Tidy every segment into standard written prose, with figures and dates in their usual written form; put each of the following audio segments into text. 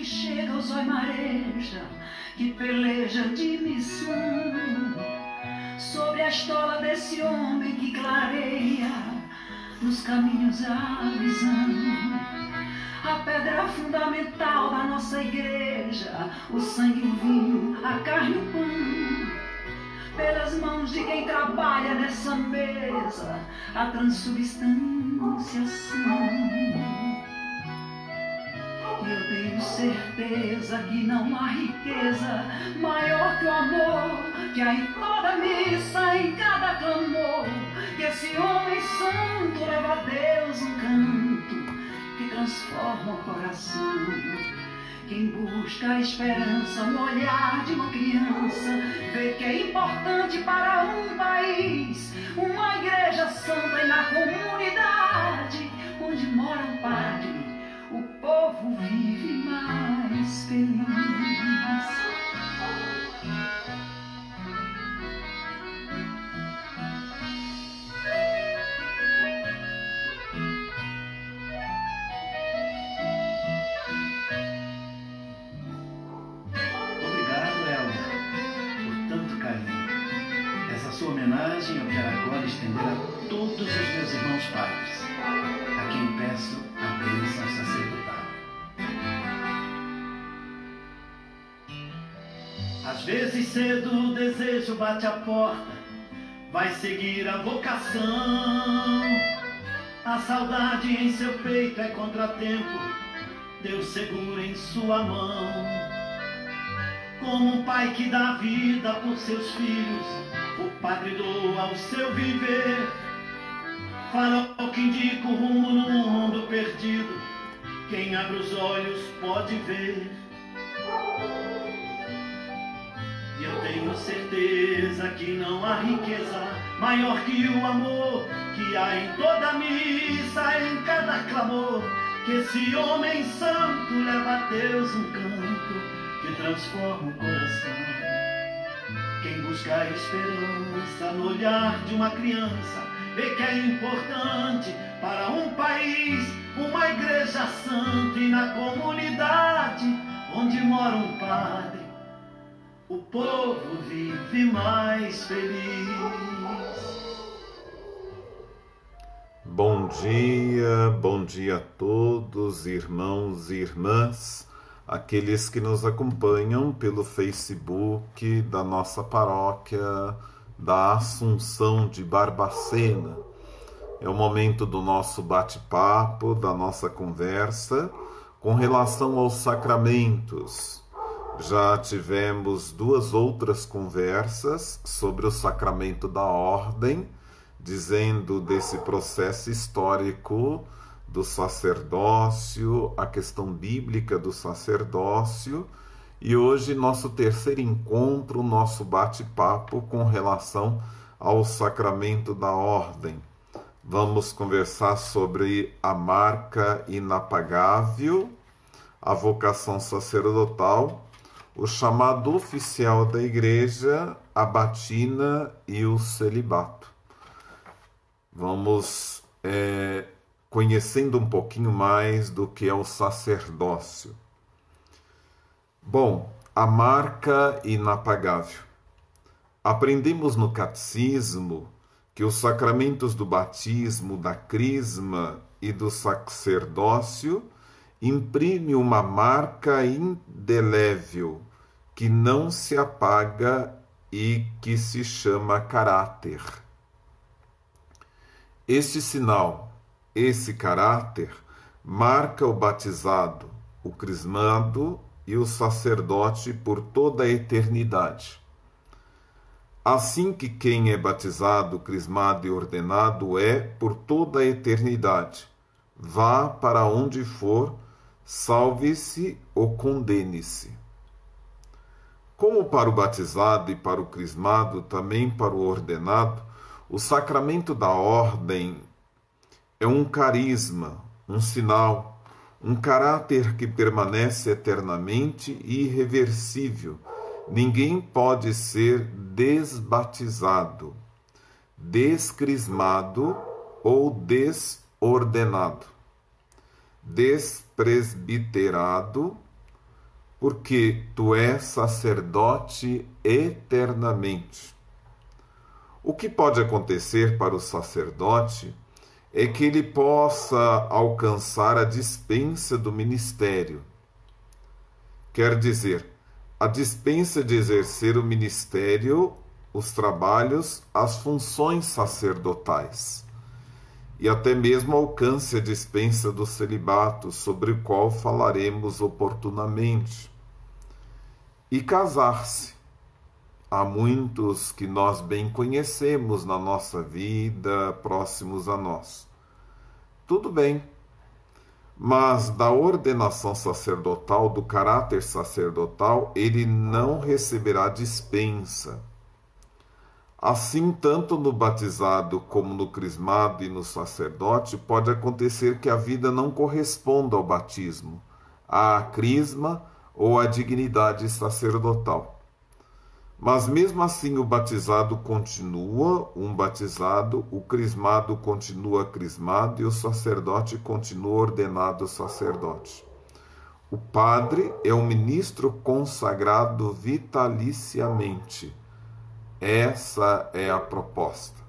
que chega ao zóio mareja, que peleja de missão, sobre a estola desse homem que clareia nos caminhos a visão. A pedra fundamental da nossa igreja, o sangue, o vinho, a carne e o pão. Pelas mãos de quem trabalha nessa mesa, a transubstanciação. E eu tenho certeza que não há riqueza maior que o amor, que há em toda missa, em cada clamor, que esse homem santo leva a Deus um canto que transforma o coração. Quem busca a esperança no olhar de uma criança, vê que é importante para um país uma igreja santa, e na comunidade onde mora um padre, o povo vive mais feliz. Obrigado, Elma, por tanto carinho. Essa sua homenagem eu quero agora estender a todos os meus irmãos padres, a quem peço a bênção sacerdotal. Às vezes cedo o desejo bate a porta, vai seguir a vocação. A saudade em seu peito é contratempo, Deus segura em sua mão. Como um pai que dá vida por seus filhos, o padre doa o seu viver. Farol que indica o rumo no mundo perdido, quem abre os olhos pode ver. E eu tenho certeza que não há riqueza maior que o amor, que há em toda missa, em cada clamor, que esse homem santo leva a Deus um canto que transforma o coração. Quem busca a esperança no olhar de uma criança, vê que é importante para um país uma igreja santa, e na comunidade onde mora um padre, o povo vive mais feliz. Bom dia a todos, irmãos e irmãs, aqueles que nos acompanham pelo Facebook da nossa paróquia da Assunção de Barbacena. É o momento do nosso bate-papo, da nossa conversa com relação aos sacramentos. Já tivemos 2 outras conversas sobre o sacramento da ordem, dizendo desse processo histórico do sacerdócio, a questão bíblica do sacerdócio, e hoje nosso terceiro encontro, nosso bate-papo com relação ao sacramento da ordem. Vamos conversar sobre a marca inapagável, a vocação sacerdotal, o chamado oficial da igreja, a batina e o celibato. Vamos conhecendo um pouquinho mais do que é o sacerdócio. Bom, a marca inapagável. Aprendemos no catecismo que os sacramentos do batismo, da crisma e do sacerdócio imprimem uma marca indelével que não se apaga e que se chama caráter. Este sinal, esse caráter, marca o batizado, o crismado e o sacerdote por toda a eternidade. Assim que quem é batizado, crismado e ordenado é por toda a eternidade. Vá para onde for, salve-se ou condene-se. Como para o batizado e para o crismado, também para o ordenado, o sacramento da ordem é um carisma, um sinal, um caráter que permanece eternamente e irreversível. Ninguém pode ser desbatizado, descrismado ou desordenado, despresbiterado porque tu és sacerdote eternamente. O que pode acontecer para o sacerdote é que ele possa alcançar a dispensa do ministério. Quer dizer, a dispensa de exercer o ministério, os trabalhos, as funções sacerdotais. E até mesmo alcance a dispensa do celibato, sobre o qual falaremos oportunamente. E casar-se. Há muitos que nós bem conhecemos na nossa vida, próximos a nós. Tudo bem, mas da ordenação sacerdotal, do caráter sacerdotal, ele não receberá dispensa. Assim, tanto no batizado como no crismado e no sacerdote, pode acontecer que a vida não corresponda ao batismo, à crisma ou à dignidade sacerdotal. Mas mesmo assim o batizado continua um batizado, o crismado continua crismado e o sacerdote continua ordenado sacerdote. O padre é um ministro consagrado vitaliciamente. Essa é a proposta.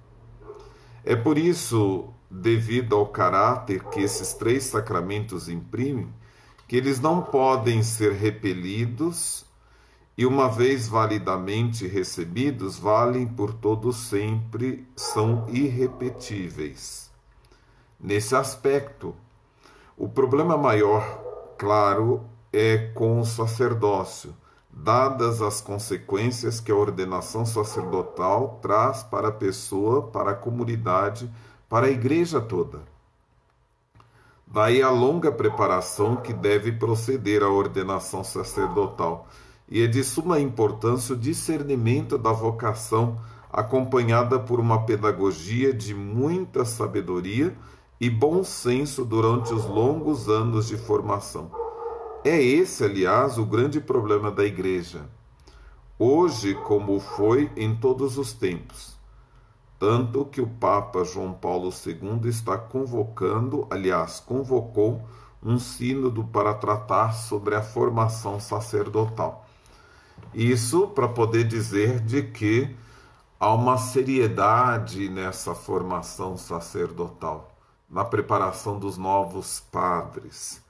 É por isso, devido ao caráter que esses 3 sacramentos imprimem, que eles não podem ser repelidos e, uma vez validamente recebidos, valem por todo sempre, são irrepetíveis. Nesse aspecto, o problema maior, claro, é com o sacerdócio, dadas as consequências que a ordenação sacerdotal traz para a pessoa, para a comunidade, para a igreja toda. Daí a longa preparação que deve proceder à ordenação sacerdotal. E é de suma importância o discernimento da vocação, acompanhada por uma pedagogia de muita sabedoria e bom senso durante os longos anos de formação. É esse, aliás, o grande problema da Igreja, hoje como foi em todos os tempos. Tanto que o Papa João Paulo II está convocou um sínodo para tratar sobre a formação sacerdotal. Isso para poder dizer de que há uma seriedade nessa formação sacerdotal, na preparação dos novos padres.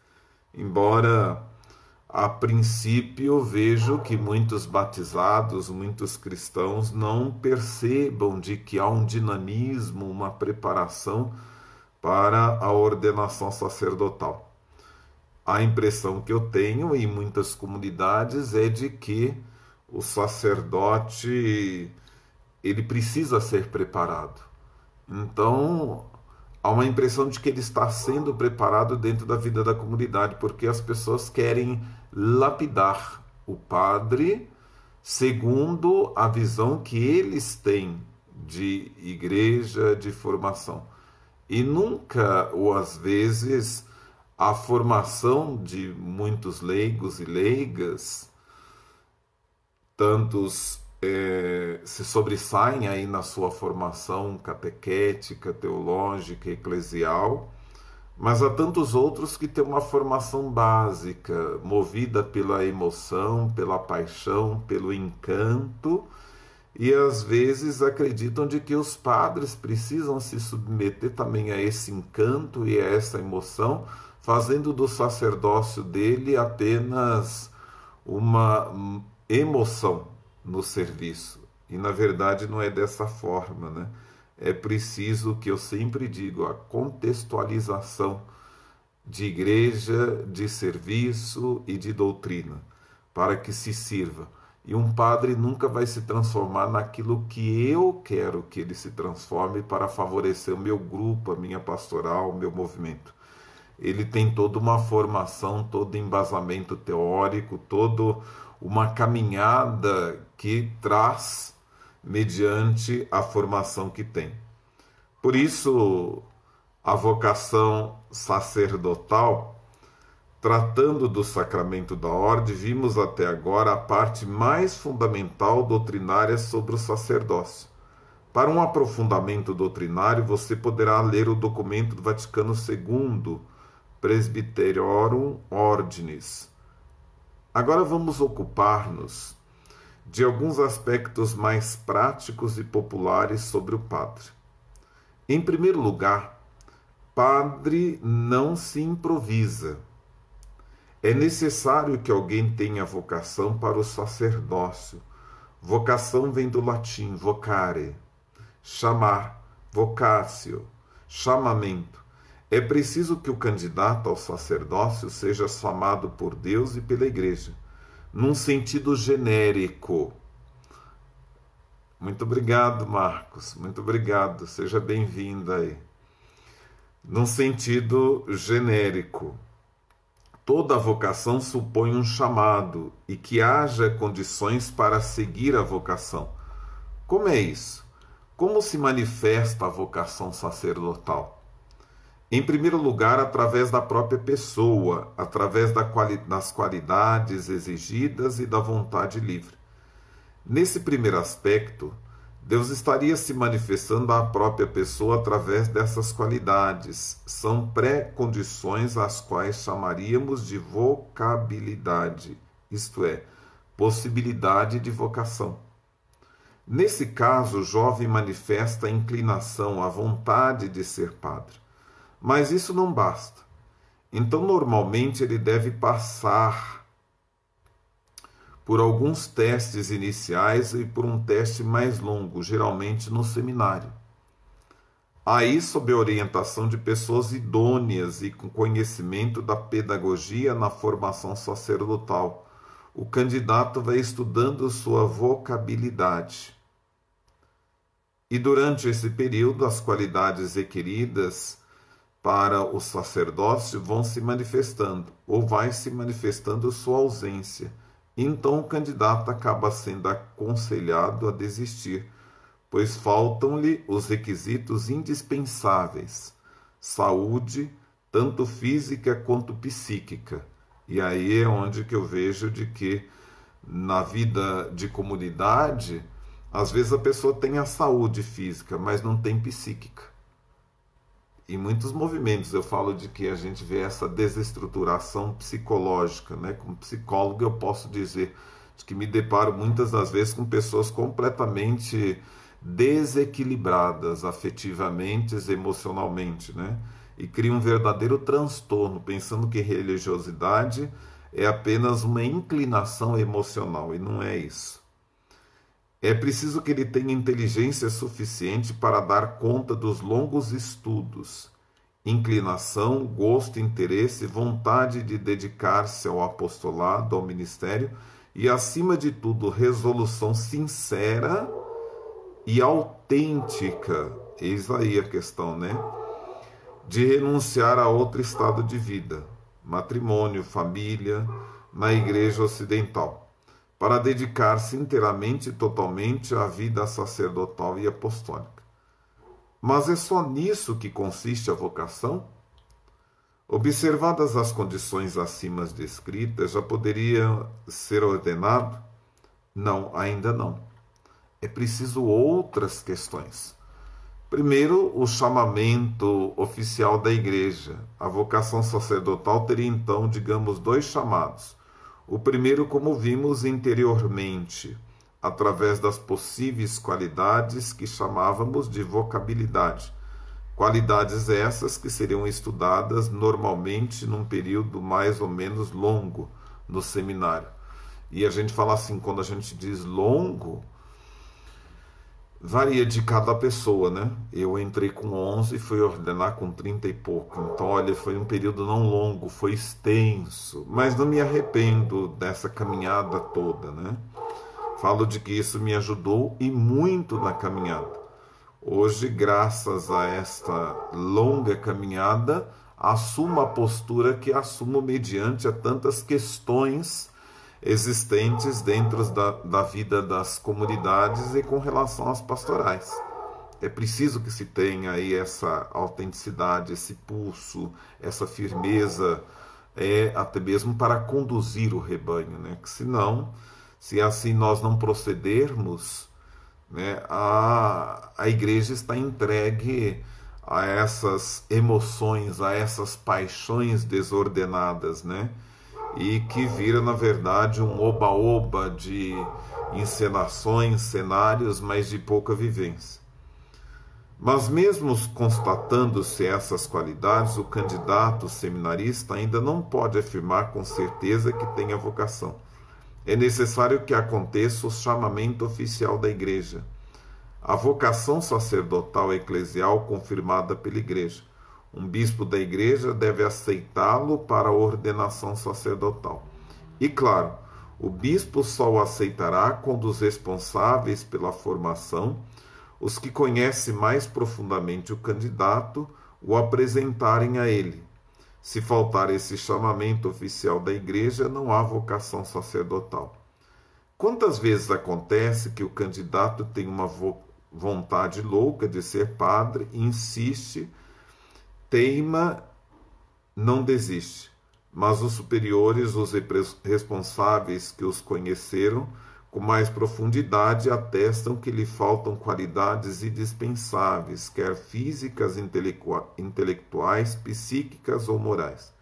Embora, a princípio, vejo que muitos batizados, muitos cristãos não percebam de que há um dinamismo, uma preparação para a ordenação sacerdotal. A impressão que eu tenho em muitas comunidades é de que o sacerdote ele precisa ser preparado. Então, há uma impressão de que ele está sendo preparado dentro da vida da comunidade, porque as pessoas querem lapidar o padre segundo a visão que eles têm de igreja, de formação. E nunca, ou às vezes, a formação de muitos leigos e leigas, tantos se sobressaem aí na sua formação catequética, teológica, eclesial, mas há tantos outros que têm uma formação básica, movida pela emoção, pela paixão, pelo encanto, e às vezes acreditam de que os padres precisam se submeter também a esse encanto e a essa emoção, fazendo do sacerdócio dele apenas uma emoção no serviço. E na verdade não é dessa forma, né? É preciso, que eu sempre digo, a contextualização de igreja, de serviço e de doutrina, para que se sirva. E um padre nunca vai se transformar naquilo que eu quero que ele se transforme para favorecer o meu grupo, a minha pastoral, o meu movimento. Ele tem toda uma formação, todo embasamento teórico, toda uma caminhada que traz mediante a formação que tem. Por isso, a vocação sacerdotal, tratando do sacramento da ordem, vimos até agora a parte mais fundamental doutrinária sobre o sacerdócio. Para um aprofundamento doutrinário, você poderá ler o documento do Vaticano II, Presbyterorum Ordinis, Agora vamos ocupar-nos de alguns aspectos mais práticos e populares sobre o padre. Em primeiro lugar, padre não se improvisa. É necessário que alguém tenha vocação para o sacerdócio. Vocação vem do latim vocare, chamar, vocatio, chamamento. É preciso que o candidato ao sacerdócio seja chamado por Deus e pela Igreja, num sentido genérico. Muito obrigado, Marcos. Muito obrigado. Seja bem-vinda aí. Num sentido genérico. Toda vocação supõe um chamado e que haja condições para seguir a vocação. Como é isso? Como se manifesta a vocação sacerdotal? Em primeiro lugar, através da própria pessoa, através das qualidades exigidas e da vontade livre. Nesse primeiro aspecto, Deus estaria se manifestando à própria pessoa através dessas qualidades. São pré-condições às quais chamaríamos de vocabilidade, isto é, possibilidade de vocação. Nesse caso, o jovem manifesta a inclinação, a vontade de ser padre. Mas isso não basta. Então, normalmente, ele deve passar por alguns testes iniciais e por um teste mais longo, geralmente no seminário. Aí, sob a orientação de pessoas idôneas e com conhecimento da pedagogia na formação sacerdotal, o candidato vai estudando sua vocabilidade. E durante esse período, as qualidades requeridas para o sacerdócio vão se manifestando, ou vai se manifestando sua ausência. Então o candidato acaba sendo aconselhado a desistir, pois faltam-lhe os requisitos indispensáveis: saúde, tanto física quanto psíquica. E aí é onde que eu vejo de que na vida de comunidade, às vezes a pessoa tem a saúde física, mas não tem psíquica. Em muitos movimentos eu falo de que a gente vê essa desestruturação psicológica, né? Como psicólogo eu posso dizer de que me deparo muitas das vezes com pessoas completamente desequilibradas afetivamente, emocionalmente, né? E cria um verdadeiro transtorno, pensando que religiosidade é apenas uma inclinação emocional, e não é isso. É preciso que ele tenha inteligência suficiente para dar conta dos longos estudos, inclinação, gosto, interesse, vontade de dedicar-se ao apostolado, ao ministério e, acima de tudo, resolução sincera e autêntica, eis aí a questão, né? De renunciar a outro estado de vida, matrimônio, família, na Igreja Ocidental, para dedicar-se inteiramente e totalmente à vida sacerdotal e apostólica. Mas é só nisso que consiste a vocação? Observadas as condições acima descritas, já poderia ser ordenado? Não, ainda não. É preciso outras questões. Primeiro, o chamamento oficial da Igreja. A vocação sacerdotal teria então, digamos, dois chamados. O primeiro, como vimos anteriormente, através das possíveis qualidades que chamávamos de vocabilidade. Qualidades essas que seriam estudadas normalmente num período mais ou menos longo no seminário. E a gente fala assim, quando a gente diz longo, varia de cada pessoa, né? Eu entrei com 11 e fui ordenar com 30 e pouco. Então, olha, foi um período não longo, foi extenso. Mas não me arrependo dessa caminhada toda, né? Falo de que isso me ajudou e muito na caminhada. Hoje, graças a esta longa caminhada, assumo a postura que assumo mediante a tantas questões existentes dentro da vida das comunidades e com relação às pastorais. É preciso que se tenha aí essa autenticidade, esse pulso, essa firmeza, até mesmo para conduzir o rebanho, né? Que senão, se assim nós não procedermos, né, a igreja está entregue a essas emoções, a essas paixões desordenadas, né? e que vira, na verdade, um oba-oba de encenações, cenários, mas de pouca vivência. Mas mesmo constatando-se essas qualidades, o candidato seminarista ainda não pode afirmar com certeza que tenha vocação. É necessário que aconteça o chamamento oficial da Igreja, a vocação sacerdotal eclesial confirmada pela Igreja. Um bispo da Igreja deve aceitá-lo para a ordenação sacerdotal. E, claro, o bispo só o aceitará quando os responsáveis pela formação, os que conhecem mais profundamente o candidato, o apresentarem a ele. Se faltar esse chamamento oficial da Igreja, não há vocação sacerdotal. Quantas vezes acontece que o candidato tem uma vontade louca de ser padre, insiste, teima, não desiste, mas os superiores, os responsáveis que os conheceram com mais profundidade, atestam que lhe faltam qualidades indispensáveis, quer físicas, intelectuais, psíquicas ou morais.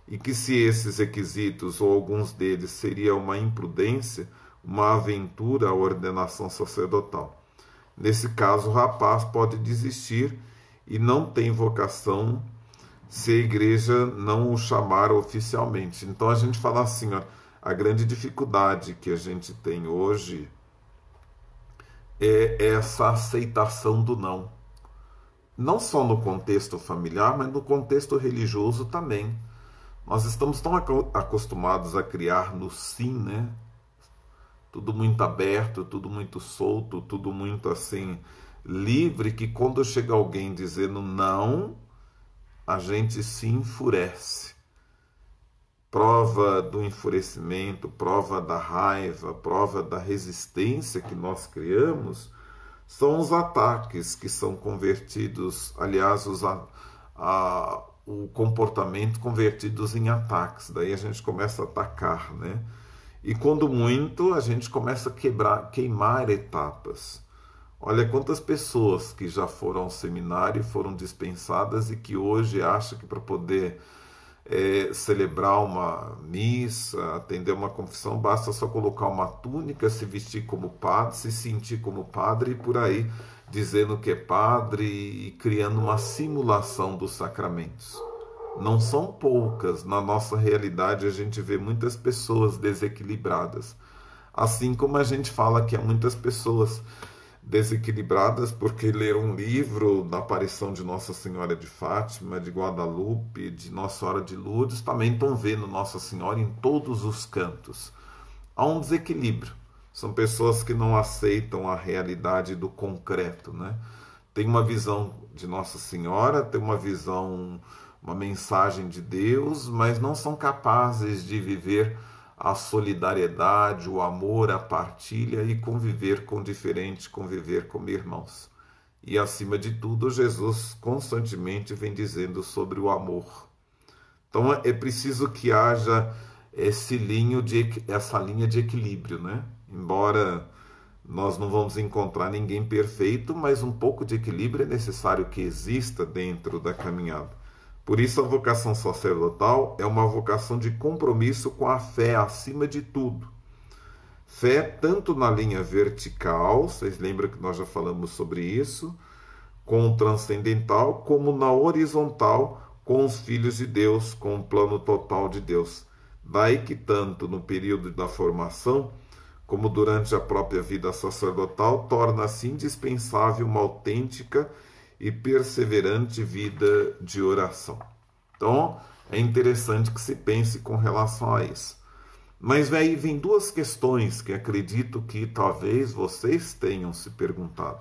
E que se esses requisitos, ou alguns deles, seria uma imprudência, uma aventura à ordenação sacerdotal. Nesse caso, o rapaz pode desistir e não tem vocação se a Igreja não o chamar oficialmente. Então a gente fala assim, ó, a grande dificuldade que a gente tem hoje é essa aceitação do não. Não só no contexto familiar, mas no contexto religioso também. Nós estamos tão acostumados a criar no sim, né? Tudo muito aberto, tudo muito solto, tudo muito assim, livre, que quando chega alguém dizendo não, a gente se enfurece. Prova do enfurecimento, prova da raiva, prova da resistência que nós criamos, são os ataques que são convertidos, aliás, o comportamento convertidos em ataques. Daí a gente começa a atacar, né? E quando muito, a gente começa a queimar etapas. Olha quantas pessoas que já foram ao seminário, foram dispensadas e que hoje acham que para poder celebrar uma missa, atender uma confissão, basta só colocar uma túnica, se vestir como padre, se sentir como padre e por aí dizendo que é padre e criando uma simulação dos sacramentos. Não são poucas, na nossa realidade a gente vê muitas pessoas desequilibradas, assim como a gente fala que há muitas pessoas desequilibradas porque leram um livro da aparição de Nossa Senhora de Fátima, de Guadalupe, de Nossa Senhora de Lourdes, também estão vendo Nossa Senhora em todos os cantos. Há um desequilíbrio, são pessoas que não aceitam a realidade do concreto, né? Tem uma visão de Nossa Senhora, tem uma visão, uma mensagem de Deus, mas não são capazes de viver a solidariedade, o amor, a partilha e conviver com o diferente, conviver como irmãos. E acima de tudo, Jesus constantemente vem dizendo sobre o amor. Então é preciso que haja essa linha de equilíbrio, né? Embora nós não vamos encontrar ninguém perfeito, mas um pouco de equilíbrio é necessário que exista dentro da caminhada. Por isso, a vocação sacerdotal é uma vocação de compromisso com a fé acima de tudo. Fé tanto na linha vertical, vocês lembram que nós já falamos sobre isso, com o transcendental, como na horizontal, com os filhos de Deus, com o plano total de Deus. Daí que tanto no período da formação, como durante a própria vida sacerdotal, torna-se indispensável uma autêntica e perseverante vida de oração. Então, é interessante que se pense com relação a isso. Mas aí vem duas questões que acredito que talvez vocês tenham se perguntado.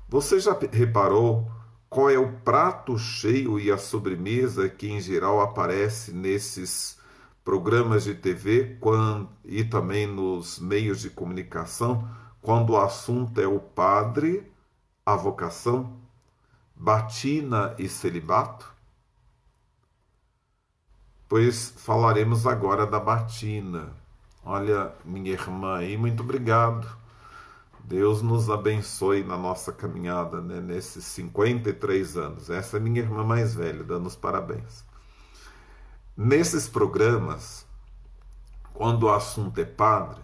Você já reparou qual é o prato cheio e a sobremesa que em geral aparece nesses programas de TV e também nos meios de comunicação, quando o assunto é o padre, a vocação, batina e celibato? Pois falaremos agora da batina. Olha, minha irmã aí, muito obrigado. Deus nos abençoe na nossa caminhada, né, nesses 53 anos. Essa é minha irmã mais velha, dando os parabéns. Nesses programas, quando o assunto é padre,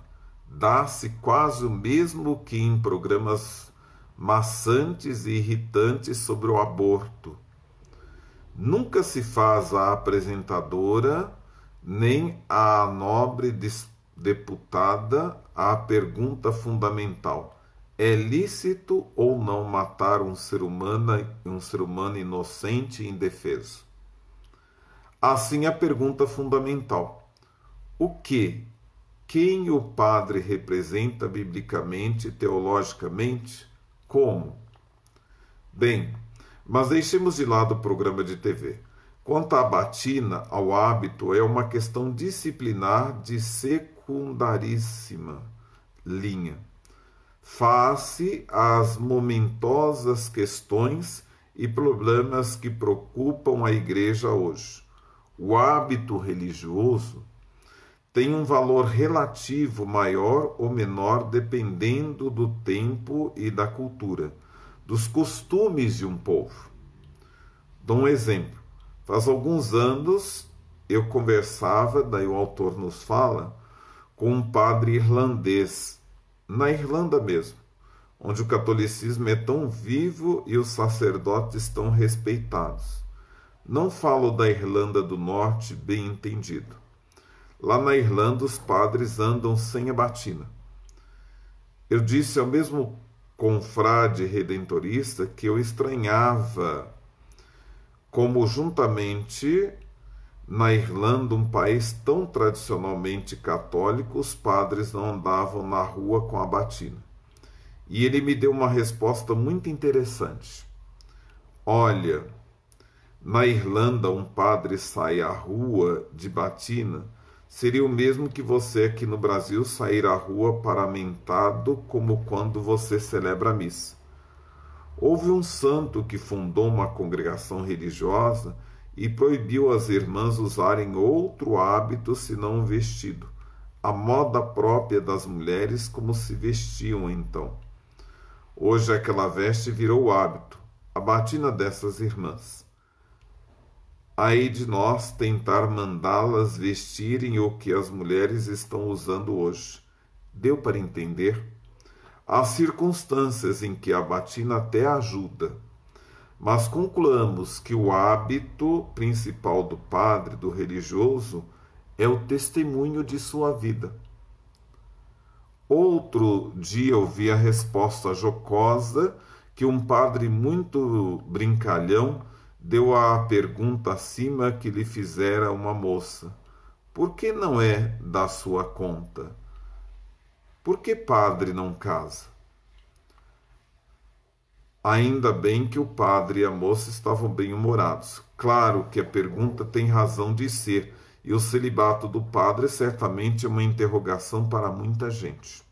dá-se quase o mesmo que em programas maçantes e irritantes sobre o aborto. Nunca se faz à apresentadora nem à nobre deputada a pergunta fundamental: é lícito ou não matar um ser humano inocente e indefeso? Assim, a pergunta fundamental: o que, quem o padre representa biblicamente e teologicamente? Como? Bem, mas deixemos de lado o programa de TV. Quanto à batina, ao hábito, é uma questão disciplinar de secundaríssima linha, face às momentosas questões e problemas que preocupam a Igreja hoje. O hábito religioso tem um valor relativo maior ou menor dependendo do tempo e da cultura, dos costumes de um povo. Dou um exemplo. Faz alguns anos eu conversava, daí o autor nos fala, com um padre irlandês, na Irlanda mesmo, onde o catolicismo é tão vivo e os sacerdotes tão respeitados. Não falo da Irlanda do Norte, bem entendido. Lá na Irlanda os padres andam sem a batina. Eu disse ao mesmo confrade redentorista que eu estranhava como juntamente na Irlanda, um país tão tradicionalmente católico, os padres não andavam na rua com a batina. E ele me deu uma resposta muito interessante. Olha, na Irlanda um padre sair à rua de batina seria o mesmo que você aqui no Brasil sair à rua paramentado como quando você celebra a missa. Houve um santo que fundou uma congregação religiosa e proibiu às irmãs usarem outro hábito senão um vestido, a moda própria das mulheres como se vestiam então. Hoje aquela veste virou o hábito, a batina dessas irmãs. Aí de nós tentar mandá-las vestirem o que as mulheres estão usando hoje. Deu para entender? Há circunstâncias em que a batina até ajuda, mas concluamos que o hábito principal do padre, do religioso, é o testemunho de sua vida. Outro dia ouvi a resposta jocosa que um padre muito brincalhão deu à pergunta acima que lhe fizera uma moça: por que não é da sua conta? Por que padre não casa? Ainda bem que o padre e a moça estavam bem-humorados. Claro que a pergunta tem razão de ser, e o celibato do padre certamente é uma interrogação para muita gente.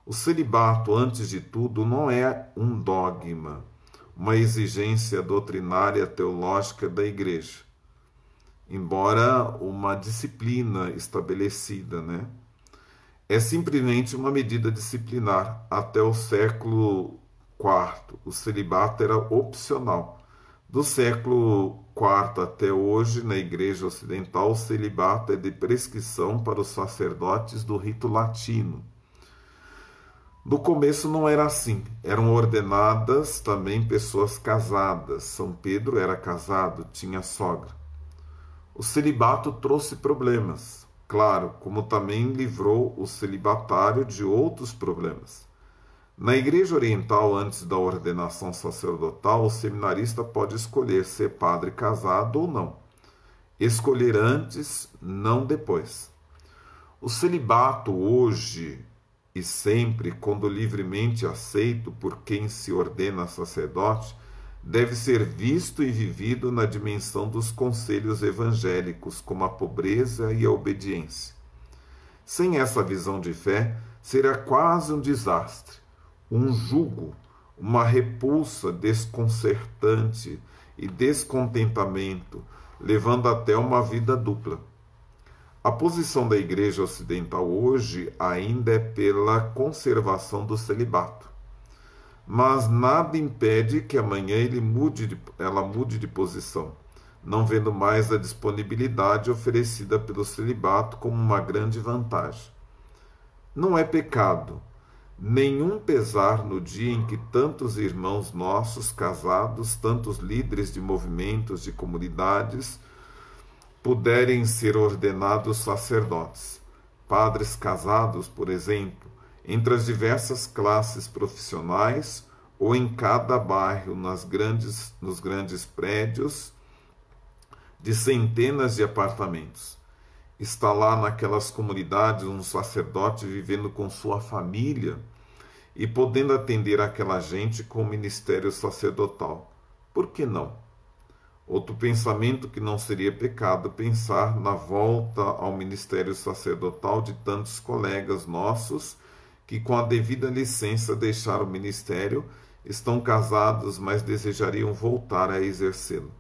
O celibato, antes de tudo, não é um dogma, uma exigência doutrinária teológica da Igreja, embora uma disciplina estabelecida, né? É simplesmente uma medida disciplinar. Até o século IV, o celibato era opcional. Do século IV até hoje, na Igreja Ocidental, o celibato é de prescrição para os sacerdotes do rito latino. No começo não era assim. Eram ordenadas também pessoas casadas. São Pedro era casado, tinha sogra. O celibato trouxe problemas. Claro, como também livrou o celibatário de outros problemas. Na Igreja Oriental, antes da ordenação sacerdotal, o seminarista pode escolher ser padre casado ou não. Escolher antes, não depois. O celibato hoje e sempre, quando livremente aceito por quem se ordena sacerdote, deve ser visto e vivido na dimensão dos conselhos evangélicos, como a pobreza e a obediência. Sem essa visão de fé, será quase um desastre, um jugo, uma repulsa desconcertante e descontentamento, levando até uma vida dupla. A posição da Igreja Ocidental hoje ainda é pela conservação do celibato. Mas nada impede que amanhã ela mude de posição. não vendo mais a disponibilidade oferecida pelo celibato como uma grande vantagem. Não é pecado nenhum pesar no dia em que tantos irmãos nossos casados, tantos líderes de movimentos, de comunidades, puderem ser ordenados sacerdotes. Padres casados, por exemplo, entre as diversas classes profissionais ou em cada bairro, nos grandes prédios de centenas de apartamentos. Está lá naquelas comunidades um sacerdote vivendo com sua família e podendo atender aquela gente com o ministério sacerdotal. Por que não? Outro pensamento que não seria pecado pensar na volta ao ministério sacerdotal de tantos colegas nossos que, com a devida licença, deixaram o ministério, estão casados, mas desejariam voltar a exercê-lo.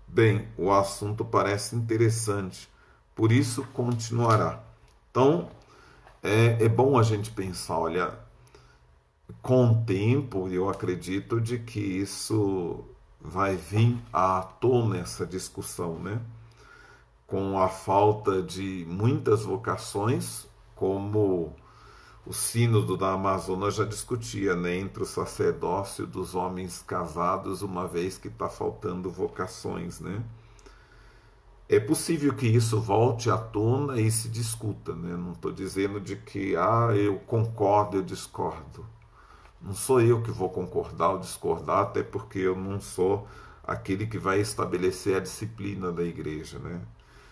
Bem, o assunto parece interessante, por isso continuará. Então, é bom a gente pensar, olha, com o tempo, eu acredito de que isso vai vir à tona, essa discussão, né? Com a falta de muitas vocações, como o sínodo da Amazonas já discutia, né, entre o sacerdócio dos homens casados, uma vez que está faltando vocações, né? É possível que isso volte à tona e se discuta, né? Não estou dizendo de que eu concordo, eu discordo. Não sou eu que vou concordar ou discordar, até porque eu não sou aquele que vai estabelecer a disciplina da igreja, né?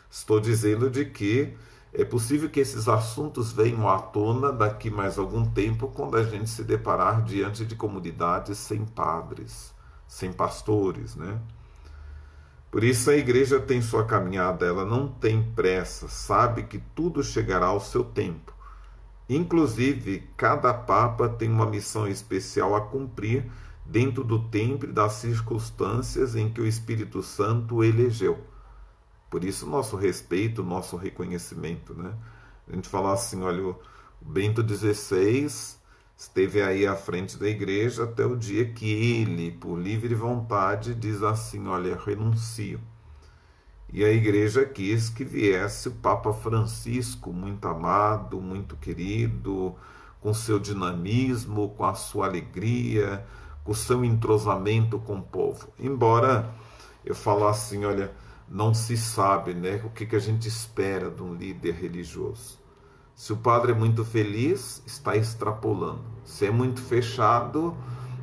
Estou dizendo de que é possível que esses assuntos venham à tona daqui mais algum tempo, quando a gente se deparar diante de comunidades sem padres, sem pastores, né? Por isso a igreja tem sua caminhada, ela não tem pressa, sabe que tudo chegará ao seu tempo. Inclusive, cada papa tem uma missão especial a cumprir dentro do tempo e das circunstâncias em que o Espírito Santo o elegeu. Por isso, nosso respeito, nosso reconhecimento, né? A gente fala assim, olha, o Bento XVI esteve aí à frente da igreja até o dia que ele, por livre vontade, diz assim, olha, renuncio. E a igreja quis que viesse o Papa Francisco, muito amado, muito querido, com seu dinamismo, com a sua alegria, com o seu entrosamento com o povo. Embora eu falasse assim, olha, não se sabe, né, o que a gente espera de um líder religioso. Se o padre é muito feliz, está extrapolando. Se é muito fechado,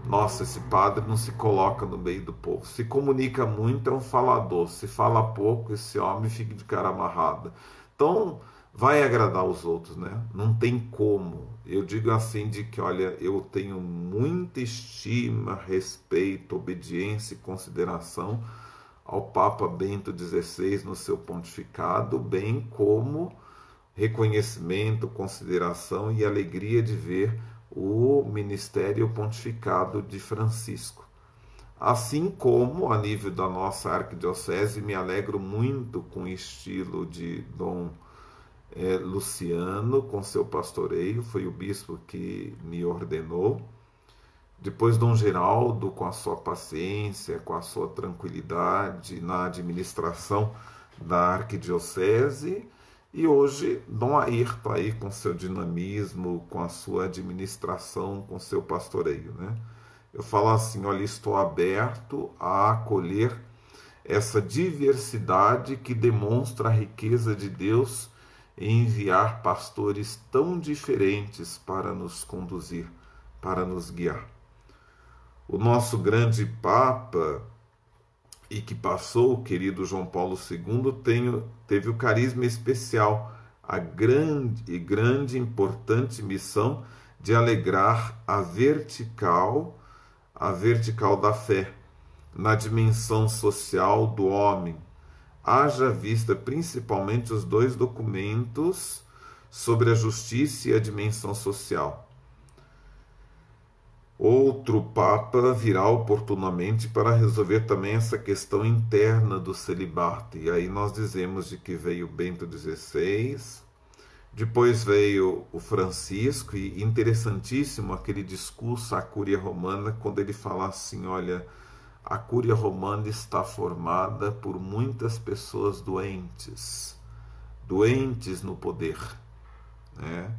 nossa, esse padre não se coloca no meio do povo. Se comunica muito, é um falador. Se fala pouco, esse homem fica de cara amarrada. Então, vai agradar os outros, né? Não tem como. Eu digo assim de que, olha, eu tenho muita estima, respeito, obediência e consideração ao Papa Bento XVI no seu pontificado, bem como reconhecimento, consideração e alegria de ver o ministério pontificado de Francisco. Assim como, a nível da nossa arquidiocese, me alegro muito com o estilo de Dom Luciano, com seu pastoreio, foi o bispo que me ordenou. Depois Dom Geraldo, com a sua paciência, com a sua tranquilidade na administração da arquidiocese. E hoje, Dom Ayrton aí com seu dinamismo, com a sua administração, com seu pastoreio, né? Eu falo assim, olha, estou aberto a acolher essa diversidade que demonstra a riqueza de Deus em enviar pastores tão diferentes para nos conduzir, para nos guiar. O nosso grande Papa, e que passou, o querido João Paulo II, teve o carisma especial, a grande e importante missão de alegrar a vertical da fé, na dimensão social do homem. Haja vista principalmente os dois documentos sobre a justiça e a dimensão social. Outro Papa virá oportunamente para resolver também essa questão interna do celibato. E aí nós dizemos de que veio Bento XVI, depois veio o Francisco, e interessantíssimo aquele discurso à Cúria Romana, quando ele fala assim, olha, a Cúria Romana está formada por muitas pessoas doentes no poder, né?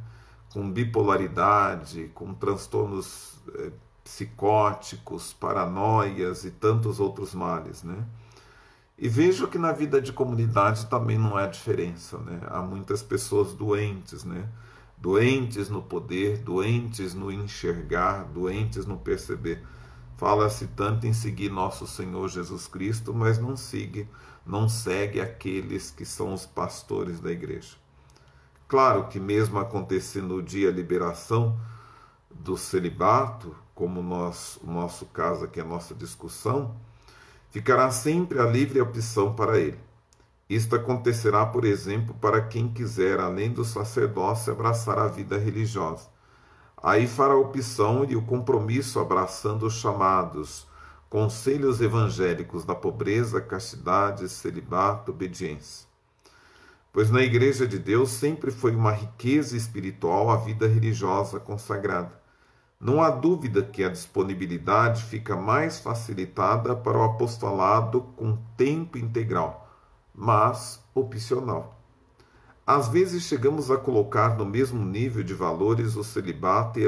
Com bipolaridade, com transtornos psicóticos, paranoias e tantos outros males, né? E vejo que na vida de comunidade também não há diferença, né? Há muitas pessoas doentes, né? Doentes no poder, doentes no enxergar, doentes no perceber. Fala-se tanto em seguir nosso Senhor Jesus Cristo, mas não segue aqueles que são os pastores da igreja. Claro que mesmo acontecendo o dia a liberação do celibato, como o nosso caso aqui, a nossa discussão, ficará sempre a livre opção para ele. Isto acontecerá, por exemplo, para quem quiser, além do sacerdócio, abraçar a vida religiosa. Aí fará a opção e o compromisso abraçando os chamados conselhos evangélicos da pobreza, castidade, celibato, obediência. Pois na Igreja de Deus sempre foi uma riqueza espiritual a vida religiosa consagrada. Não há dúvida que a disponibilidade fica mais facilitada para o apostolado com tempo integral, mas opcional. Às vezes chegamos a colocar no mesmo nível de valores o celibato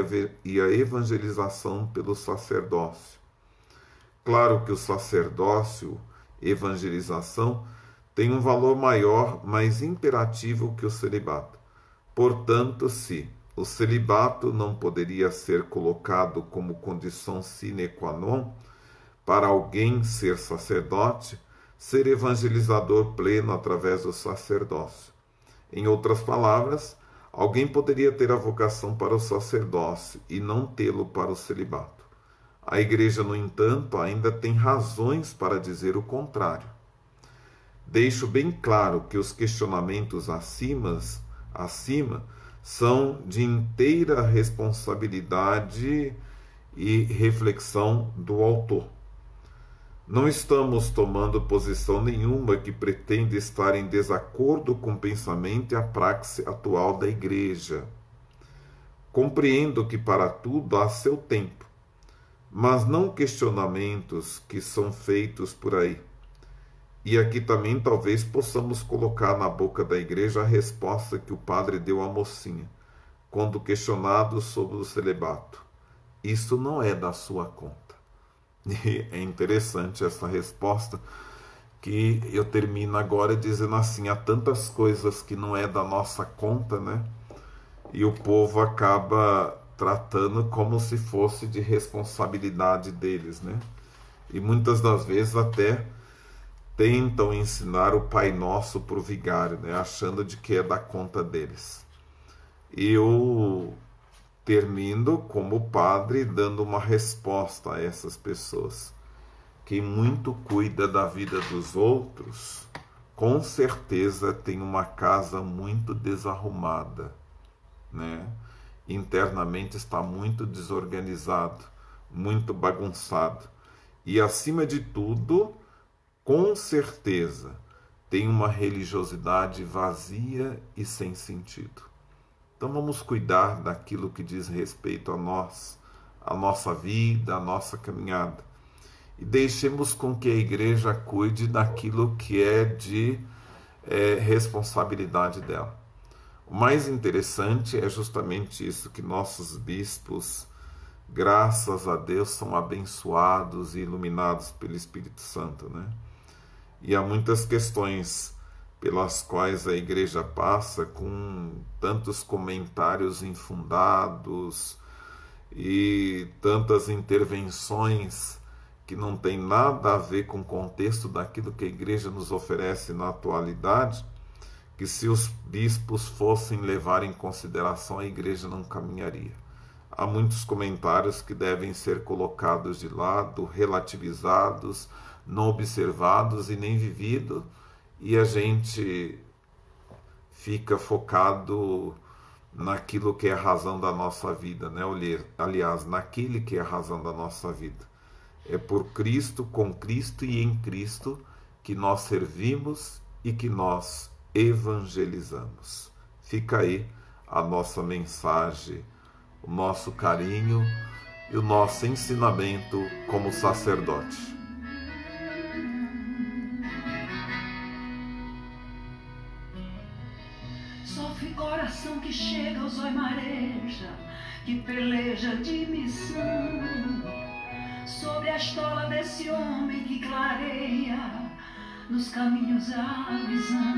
e a evangelização pelo sacerdócio. Claro que o sacerdócio, evangelização, tem um valor maior, mais imperativo que o celibato. Portanto, se o celibato não poderia ser colocado como condição sine qua non para alguém ser sacerdote, ser evangelizador pleno através do sacerdócio. Em outras palavras, alguém poderia ter a vocação para o sacerdócio e não tê-lo para o celibato. A Igreja, no entanto, ainda tem razões para dizer o contrário. Deixo bem claro que os questionamentos acima são de inteira responsabilidade e reflexão do autor. Não estamos tomando posição nenhuma que pretenda estar em desacordo com o pensamento e a praxe atual da Igreja. Compreendo que para tudo há seu tempo, mas não questionamentos que são feitos por aí. E aqui também talvez possamos colocar na boca da igreja a resposta que o padre deu à mocinha, quando questionado sobre o celibato. Isso não é da sua conta. E é interessante essa resposta, que eu termino agora dizendo assim, há tantas coisas que não é da nossa conta, né? E o povo acaba tratando como se fosse de responsabilidade deles, né? E muitas das vezes até tentam ensinar o Pai Nosso para o vigário, né? Achando de que é da conta deles. Eu termino como padre dando uma resposta a essas pessoas. Quem muito cuida da vida dos outros, com certeza tem uma casa muito desarrumada, né? Internamente está muito desorganizado, muito bagunçado. E acima de tudo, com certeza, tem uma religiosidade vazia e sem sentido. Então vamos cuidar daquilo que diz respeito a nós, a nossa vida, a nossa caminhada. E deixemos com que a igreja cuide daquilo que é de responsabilidade dela. O mais interessante é justamente isso, que nossos bispos, graças a Deus, são abençoados e iluminados pelo Espírito Santo, né? E há muitas questões pelas quais a igreja passa com tantos comentários infundados e tantas intervenções que não tem nada a ver com o contexto daquilo que a igreja nos oferece na atualidade, que se os bispos fossem levar em consideração, a igreja não caminharia. Há muitos comentários que devem ser colocados de lado, relativizados, não observados e nem vividos, e a gente fica focado naquilo que é a razão da nossa vida, né? Aliás, naquele que é a razão da nossa vida. É por Cristo, com Cristo e em Cristo que nós servimos e que nós evangelizamos. Fica aí a nossa mensagem, o nosso carinho e o nosso ensinamento como sacerdote. oração que chega, o zóio mareja, que peleja de missão, sobre a estola desse homem que clareia nos caminhos a visão.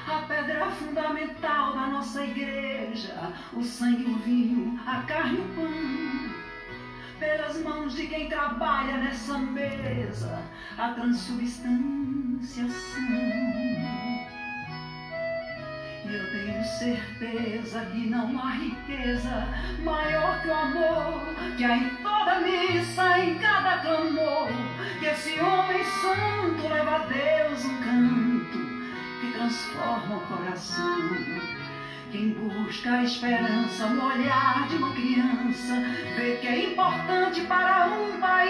A pedra fundamental da nossa igreja, o sangue, o vinho, a carne e o pão, pelas mãos de quem trabalha nessa mesa, a transubstanciação. E eu tenho certeza que não há riqueza maior que o amor que há em toda missa, em cada clamor, que esse homem santo leva a Deus um canto que transforma o coração. Quem busca a esperança no olhar de uma criança vê que é importante para um país